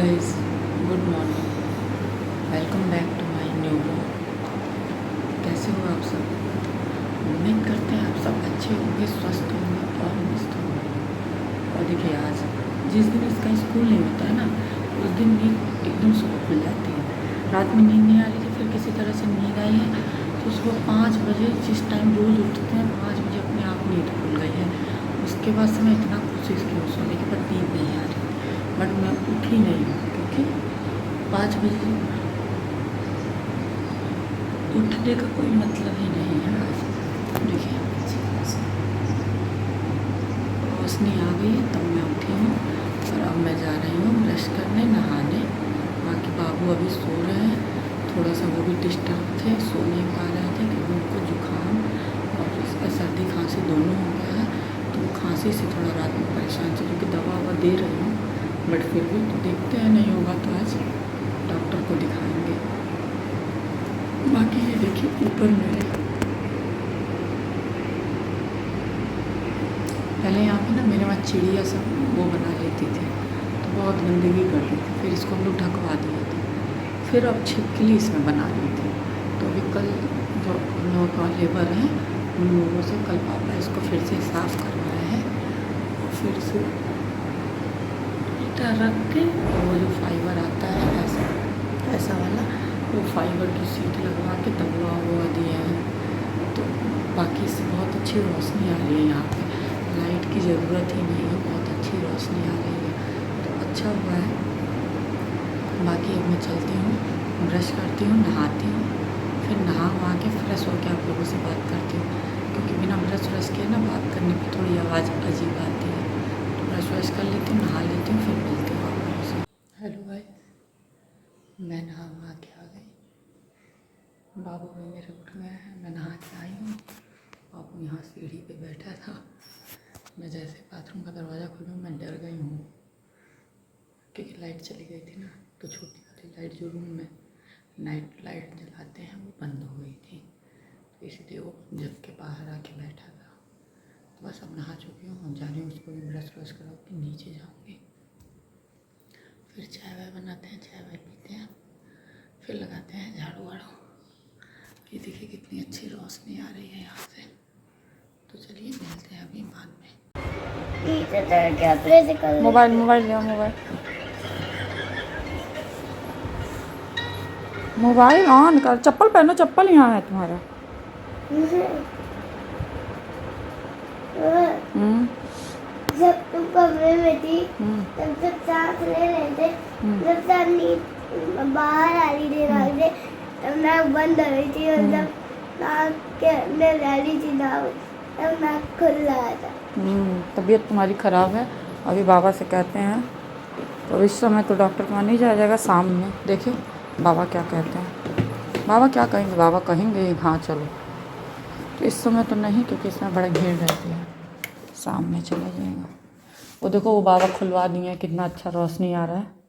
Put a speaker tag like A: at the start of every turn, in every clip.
A: Guys, good morning. Welcome back to my new blog. कैसे हो आप सब? उम्मीद करते हैं आप सब अच्छे होंगे, स्वस्थ होंगे और मस्त होंगे। और देखिए, आज जिस दिन इसका स्कूल नहीं होता है ना, उस दिन भी एकदम सुबह खुल जाती है। रात में नींद नहीं आ रही थी, फिर किसी तरह से नींद आई है तो सुबह 5 बजे, जिस टाइम रोज़ उठते हैं 5 बजे, अपने आप नींद खुल गई है। उसके बाद से मैं इतना कोशिश की सोने की, पर नींद नहीं आ रही, बट मैं उठी नहीं हूँ क्योंकि 5 बजे उठने का कोई मतलब ही नहीं है। आज देखिए, रोशनी आ गई है तब मैं उठी हूँ और अब मैं जा रही हूँ ब्रश करने, नहाने। बाकी बाबू अभी सो रहे हैं, थोड़ा सा वो भी डिस्टर्ब थे, सो नहीं पा रहे थे क्योंकि उनको जुकाम और इसका सर्दी खांसी दोनों हो गया है। तो वो खांसी से थोड़ा रात में परेशान थे, क्योंकि दवा ववा दे रही हूँ, बट फिर भी तो देखते हैं, नहीं होगा तो आज डॉक्टर को दिखाएंगे। बाकी ये देखिए, ऊपर मेरे पहले यहाँ पे ना मेरे वहाँ चिड़िया सब वो बना लेती थी, तो बहुत गंदगी कर रही थी, फिर इसको हम लोग ढकवा दिए थे। फिर अब छिपकली इसमें बना रही थी, तो अभी कल जो हम लोगों का लेबर है उन लोगों से कल पापा इसको फिर से साफ़ करवाए हैं। और फिर से इधर रख के वो जो फाइबर आता है ऐसा ऐसा वाला, वो फाइबर की सीट लगवा के तब वो दिए हैं। तो बाकी से बहुत अच्छी रोशनी आ रही है यहाँ पे, लाइट की ज़रूरत ही नहीं है, बहुत अच्छी रोशनी आ रही है, तो अच्छा हुआ है। बाकी अब मैं चलती हूँ, ब्रश करती हूँ, नहाती हूँ, फिर नहा वहा के फ्रेश होकर आप लोगों से बात करती हूँ, क्योंकि बिना ब्रश व्रश के ना बात करने में थोड़ी आवाज़ अजीब आती है। तो ब्रश व्रश कर लेती हूँ, नहा लेती हूँ, फिर मिलती हूँ आप लोगों से। हेलो भाई, मैं नहा वहा के आ गई, बाबू भी मेरे उठ गए हैं, मैं नहा के आई हूँ। बाबू यहाँ सीढ़ी पे बैठा था, मैं जैसे बाथरूम का दरवाज़ा खोलूँ मैं डर गई हूँ, क्योंकि लाइट चली गई थी ना, तो छोटी वाली लाइट जो रूम में नाइट लाइट जलाते हैं वो बंद हो गई थी, तो इसलिए वो जल के बाहर आके बैठा था। तो बस अब नहा चुकी हूँ, अब जा रही हूँ उसको भी ब्रश व्रश करा के नीचे जाऊँगी, फिर चाय वाय बनाते हैं, चाय वाय पीते हैं, फिर लगाते हैं झाड़ू वाड़ू। ये देखिए कितनी अच्छी रोशनी आ रही है यहाँ से। तो चलिए मिलते हैं अभी बाद में। मोबाइल मोबाइल ले, मोबाइल ऑन कर, चप्पल पहनो, चप्पल यहाँ है तुम्हारा।
B: जब तुम कमरे में थी तब जब सांस ले रहे थे, जब सांस बाहर आ रही थी नाक से, तब नाक बंद हो रही थी, और जब नाक के अंदर जा रही थी नाक, तब नाक खुल रहा था।
A: तबीयत तुम्हारी ख़राब है, अभी बाबा से कहते हैं, तो इस समय तो डॉक्टर के वहाँ नहीं जाया जाएगा, शाम में देखिए बाबा क्या कहते हैं। बाबा क्या कहेंगे? बाबा कहेंगे हाँ चलो, तो इस समय तो नहीं, क्योंकि इसमें बड़ा भीड़ रहती है, शाम में चला जाएगा। वो देखो, वो बाबा खुलवा दिए हैं, कितना अच्छा रोशनी आ रहा है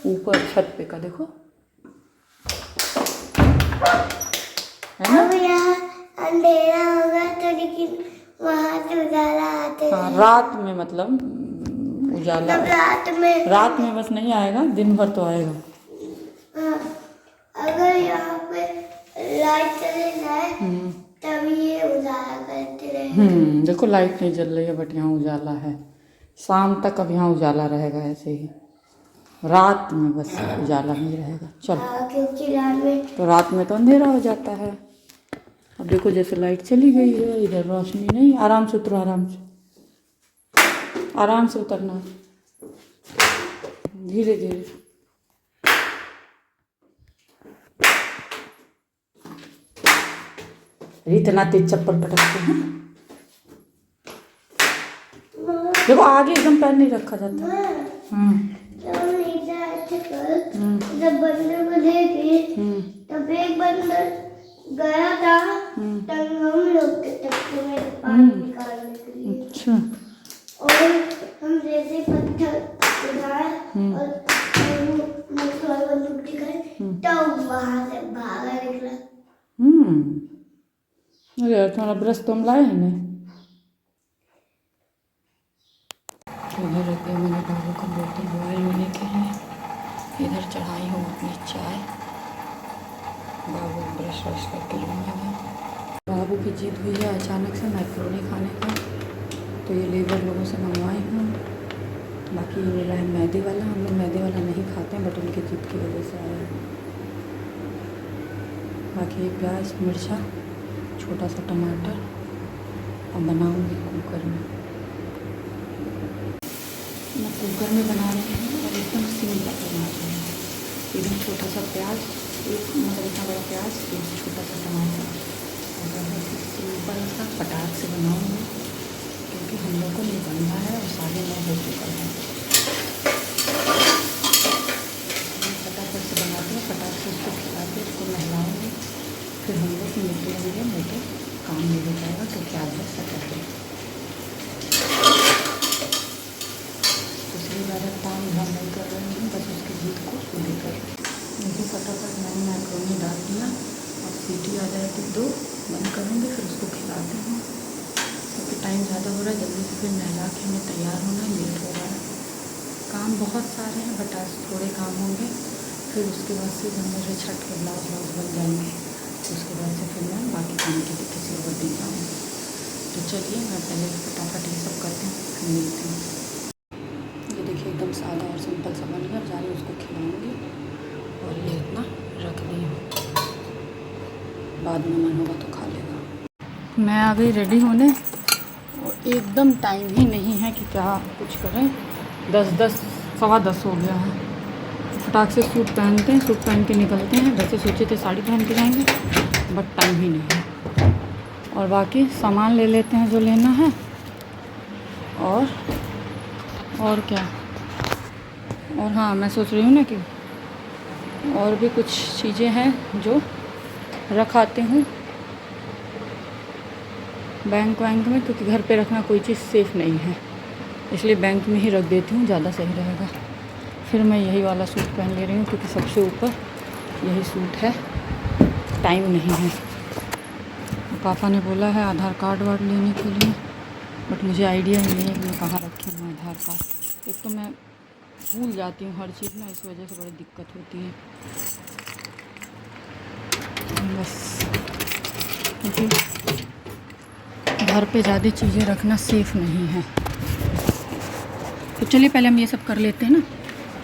A: ऊपर छत पे का, देखो है ना।
B: अब यहाँ अंधेरा होगा तो, लेकिन वहाँ से उजाला आते
A: हाँ, रात में मतलब उजाला, रात में बस नहीं आएगा, दिन भर तो आएगा।
B: हाँ, अगर यहाँ पे लाइट चले जाए तभी ये उजाला करते रहे।
A: देखो लाइट नहीं जल रही है, बट यहाँ उजाला है, शाम तक अब यहाँ उजाला रहेगा ऐसे ही, रात में बस उजाला नहीं रहेगा। चलो,
B: क्योंकि
A: रात में तो अंधेरा हो जाता है। अब देखो जैसे लाइट चली गई है, इधर रोशनी नहीं। आराम से उतरो, आराम से, आराम से उतरना, धीरे धीरे। इतना तेज चप्पल पटकते हैं, देखो आगे एकदम पैर नहीं रखा जाता।
B: जब बंदर को देखे तब एक बंदर गया था, तब हम लोग के टप्पू में पानी निकालने के लिए।
A: अच्छा।
B: और हम जैसे पत्थर उठाए और बंदूक दिखाए, तब वहां से भागा निकला।
A: अरे यार, तुम्हारा ब्रश तो हम लाए हैं नहीं। इधर रख दिया मैंने बाबू का बोतल बॉयल होने के लिए। इधर चढ़ाई हूँ अपनी चाय। बाबू ब्रश व्रश करके लूँगा। बाबू की जिद हुई है अचानक से मैक्रोनी खाने का, तो ये लेबर लोगों से मंगवाई हूँ। बाकी ये मिला है मैदे वाला। हम लोग मैदे वाला नहीं खाते हैं, बट उनकी जिद की वजह से आया है। बाकी ये प्याज, मिर्चा, छोटा सा टमाटर, और बनाऊँगी कुकर में। मैं कुकर में बना रही हूँ और एकदम सिंपल बना रही हूँ। एकदम छोटा सा प्याज, मतलब इतना बड़ा प्याज, एक छोटा सा टमाटर, और बहुत ही सिंपल सा फटाक से बनाऊँगी, क्योंकि हम लोग को निकलना है और 9:30 हो चुका है। फटाफट से बनाते हैं, फटाक से उसको खिलाते, उसको नहलाऊँगी, फिर हम लोग निकलेंगे। मुझे काम मिल जाएगा क्योंकि आज है सैटरडे। इसलिए ज़्यादा काम धाम नहीं कर रही हूँ, बस उसकी जिद को पूरी कर रही हूँ। देखिए फटाफट मैंने मैक्रोनी डाल दिया और सीटी आ जाएगी 2, बंद करूँगी, फिर उसको खिलाती हूँ। क्योंकि टाइम ज़्यादा हो रहा है, जल्दी से फिर नहला के हमें तैयार होना है, लेट हो रहा है। काम बहुत सारे हैं, बट आज थोड़े काम होंगे। फिर उसके बाद से जब मेरे छठ के ब्लाउज बन जाएंगे, उसके बाद से फिर मैं बाकी काम के लिए किसी और दिन जाऊँगी। तो चलिए मैं पहले फटाफट ये सब करती हूँ, फिर मिलती हूँ। ये देखिए एकदम सादा और सिंपल सा बन गया। जा रही हूँ उसको खिलाऊँगी, और ये इतना रख दी हूँ, बाद में मन होगा तो खा लेगा। मैं आ गई रेडी होने, और एकदम टाइम ही नहीं है कि क्या कुछ करें। 10 सवा 10 हो गया है। फटाक से सूट पहनते हैं, सूट पहन के निकलते हैं। वैसे सोचे थे साड़ी पहन के जाएंगे, बट टाइम ही नहीं है। और बाकी सामान ले लेते हैं जो लेना है, और क्या। और हाँ, मैं सोच रही हूँ ना कि और भी कुछ चीज़ें हैं जो रख आते हूँ बैंक में, क्योंकि घर पे रखना कोई चीज़ सेफ़ नहीं है, इसलिए बैंक में ही रख देती हूँ, ज़्यादा सही रहेगा। फिर मैं यही वाला सूट पहन ले रही हूँ, क्योंकि सबसे ऊपर यही सूट है, टाइम नहीं है। पापा ने बोला है आधार कार्ड लेने के लिए, बट मुझे आइडिया नहीं है कि मैं कहाँ रखी हूँ आधार कार्ड। एक तो मैं भूल जाती हूँ हर चीज़ ना, इस वजह से बड़ी दिक्कत होती है। बस क्योंकि घर पे ज़्यादा चीज़ें रखना सेफ़ नहीं है। तो चलिए पहले हम ये सब कर लेते हैं ना,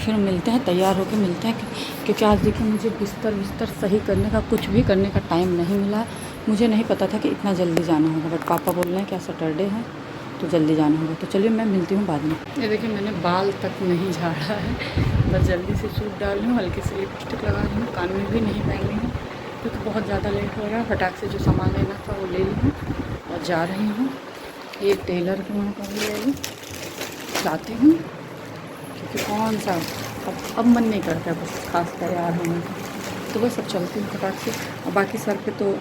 A: फिर मिलते हैं, तैयार होकर मिलते हैं। क्योंकि आज देखिए मुझे बिस्तर सही करने का, कुछ भी करने का टाइम नहीं मिला। मुझे नहीं पता था कि इतना जल्दी जाना होगा, बट पापा बोल रहे हैं क्या सैटरडे है तो जल्दी जाना होगा। तो चलिए मैं मिलती हूँ बाद में। ये देखिए मैंने बाल तक नहीं झाड़ा है, बस जल्दी से सूट डाल रही हूँ, हल्की सी लिपस्टिक लगा रही हूँ, कान में भी नहीं पहन रही हूँ, क्योंकि बहुत ज़्यादा लेट हो रहा है। फटाक से जो सामान लेना था वो ले ली हूँ और जा रही हूँ। ये टेलर के वहाँ पर भी ले लूँ, जाती हूँ, क्योंकि कौन सा अब मन नहीं करता बस खास तैयार होने का। तो बस अब चलती हूँ फटाक से। और बाकी सर पे तो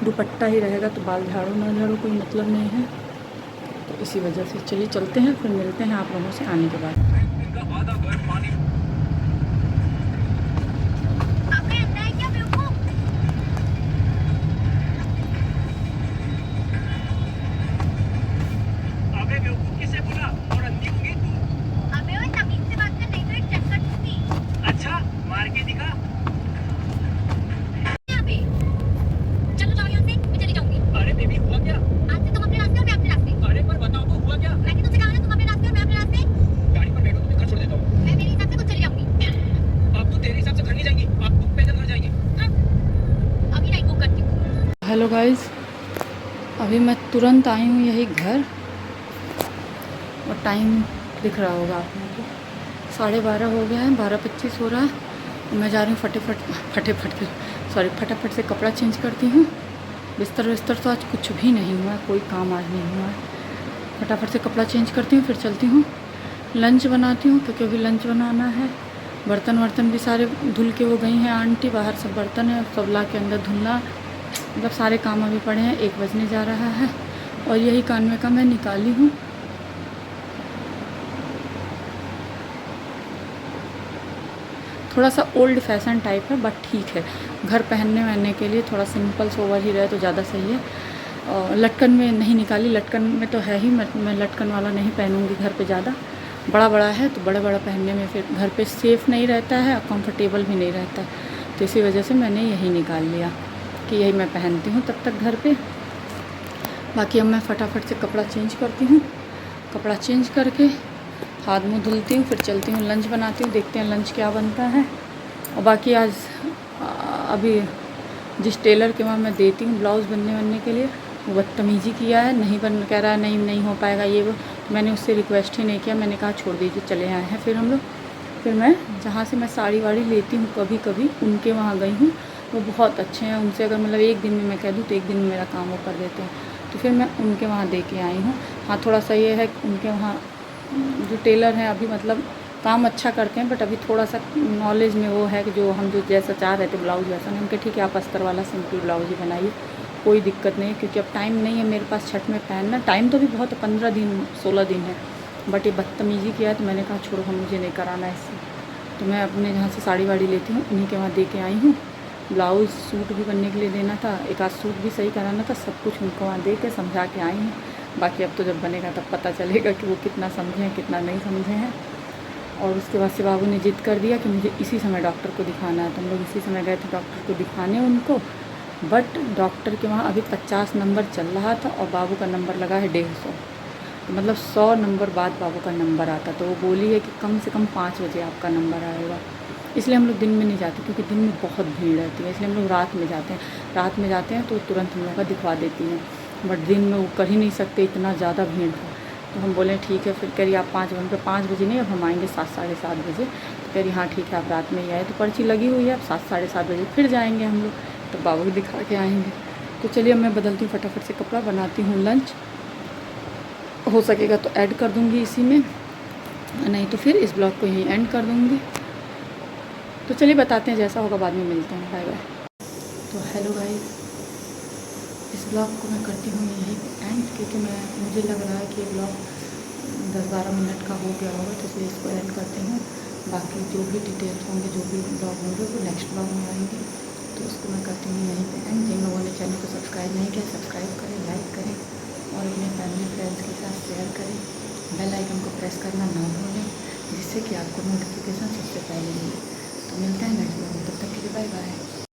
A: दुपट्टा ही रहेगा, तो बाल झाड़ो ना झाड़ो कोई मतलब नहीं है, तो इसी वजह से चलिए चलते हैं, फिर मिलते हैं आप लोगों से आने के बाद। हेलो गाइस, अभी मैं तुरंत आई हूँ यही घर, और टाइम दिख रहा होगा आप लोगों को, 12:30 हो गया है, 12:25 हो रहा है। मैं जा रही हूँ फटाफट से कपड़ा चेंज करती हूँ। बिस्तर तो आज कुछ भी नहीं हुआ, कोई काम आज नहीं हुआ। फटाफट से कपड़ा चेंज करती हूँ, फिर चलती हूँ, लंच बनाती हूँ, क्योंकि अभी लंच बनाना है। बर्तन भी सारे धुल के वो गई हैं आंटी, बाहर सब बर्तन है, सब ला के अंदर धुलना, मतलब सारे काम अभी पड़े हैं। 1 बजने जा रहा है, और यही कानवे का मैं निकाली हूँ। थोड़ा सा ओल्ड फैशन टाइप है, बट ठीक है, घर पहनने वहनने के लिए थोड़ा सिंपल सोवर ही रहे तो ज़्यादा सही है। और लटकन में नहीं निकाली, लटकन में तो है ही, मैं लटकन वाला नहीं पहनूंगी घर पे ज़्यादा, बड़ा बड़ा है तो बड़ा बड़ा पहनने में फिर घर पे सेफ़ नहीं रहता है और कंफर्टेबल भी नहीं रहता है। तो इसी वजह से मैंने यही निकाल लिया कि यही मैं पहनती हूँ तब तक घर पे। बाकी अब मैं फटाफट से कपड़ा चेंज करती हूँ। कपड़ा चेंज करके हाथ मुँह धुलती हूँ, फिर चलती हूँ लंच बनाती हूँ, देखते हैं लंच क्या बनता है। और बाकी आज अभी जिस टेलर के वहाँ मैं देती हूँ ब्लाउज़ बनने के लिए, वो बदतमीज़ी किया है, नहीं बन कह रहा है नहीं हो पाएगा ये वो। तो मैंने उससे रिक्वेस्ट ही नहीं किया, मैंने कहा छोड़ दीजिए चले आए हैं। फिर हम लोग फिर मैं जहाँ से मैं साड़ी वाड़ी लेती हूँ कभी कभी उनके वहाँ गई हूँ। वो बहुत अच्छे हैं, उनसे अगर मतलब एक दिन में मैं कह दूँ तो एक दिन में मेरा काम वो कर देते हैं। तो फिर मैं उनके वहाँ दे के आई हूँ। हाँ थोड़ा सा ये है कि उनके वहाँ जो टेलर हैं अभी मतलब काम अच्छा करते हैं, बट अभी थोड़ा सा नॉलेज में वो है कि जो हम जो जैसा चाह रहे थे ब्लाउज़ वैसा नहीं। उनके ठीक है आप अस्तर वाला सिंपल ब्लाउज ही बनाइए, कोई दिक्कत नहीं है, क्योंकि अब टाइम नहीं है मेरे पास छठ में पहनना। टाइम तो भी बहुत 15 दिन 16 दिन है, बट ये बदतमीज़ी किया है तो मैंने कहा छोड़ो हम मुझे नहीं कराना है इससे। तो मैं अपने जहाँ से साड़ी वाड़ी लेती हूँ उन्हीं के वहाँ दे के आई हूँ। ब्लाउज़ सूट भी बनने के लिए देना था, एक आध सूट भी सही कराना था, सब कुछ उनको वहाँ दे के समझा के आई हूँ। बाकी अब तो जब बनेगा तब पता चलेगा कि वो कितना समझे हैं कितना नहीं समझे हैं। और उसके बाद से बाबू ने जिद कर दिया कि मुझे इसी समय डॉक्टर को दिखाना है। तो हम लोग इसी समय गए थे डॉक्टर को दिखाने उनको, बट डॉक्टर के वहाँ अभी 50 नंबर चल रहा था और बाबू का नंबर लगा है 150। तो मतलब 100 नंबर बाद बाबू का नंबर आता। तो वो बोली है कि कम से कम 5 बजे आपका नंबर आएगा। इसलिए हम लोग दिन में नहीं जाते, क्योंकि दिन में बहुत भीड़ रहती है, इसलिए हम लोग रात में जाते हैं। रात में जाते हैं तो तुरंत हम लोग का दिखवा देती हैं, बट दिन में वो कर ही नहीं सकते, इतना ज़्यादा भीड़ था। तो हम बोले ठीक है। फिर कह रही आप 5 बजे नहीं, अब हम आएंगे 7 साढ़े 7 बजे। तो कह रही हाँ ठीक है आप रात में ही आए। तो पर्ची लगी हुई है, अब 7 साढ़े 7 बजे फिर जाएंगे हम लोग, तो बाबू को दिखा के आएंगे। तो चलिए मैं बदलती हूँ फटाफट से कपड़ा, बनाती हूँ लंच। हो सकेगा तो ऐड कर दूँगी इसी में, नहीं तो फिर इस ब्लॉग को यहीं एंड कर दूँगी। तो चलिए बताते हैं, जैसा होगा बाद में मिलते हैं। Bye bye. तो हेलो गाइस, इस ब्लॉग को मैं करती हूँ यहीं पे एंड, क्योंकि मुझे लग रहा है कि ये ब्लॉग 10-12 मिनट का हो गया होगा, तो इसलिए इसको एंड करती हूँ। बाकी जो भी डिटेल्स होंगे, जो भी ब्लॉग होंगे वो नेक्स्ट ब्लॉग में आएंगे। तो उसको मैं करती हूँ यहीं पे एंड। जिन लोगों ने चैनल को सब्सक्राइब नहीं किया सब्सक्राइब करें, लाइक करें और अपने फैमिली फ्रेंड्स के साथ शेयर करें। बेल आइकन को प्रेस करना ना भूलें, जिससे कि आपको नोटिफिकेशन सबसे पहले मिले। तो मिलते हैं नेक्स्ट ब्लॉग में, तब तक के लिए बाय बाय।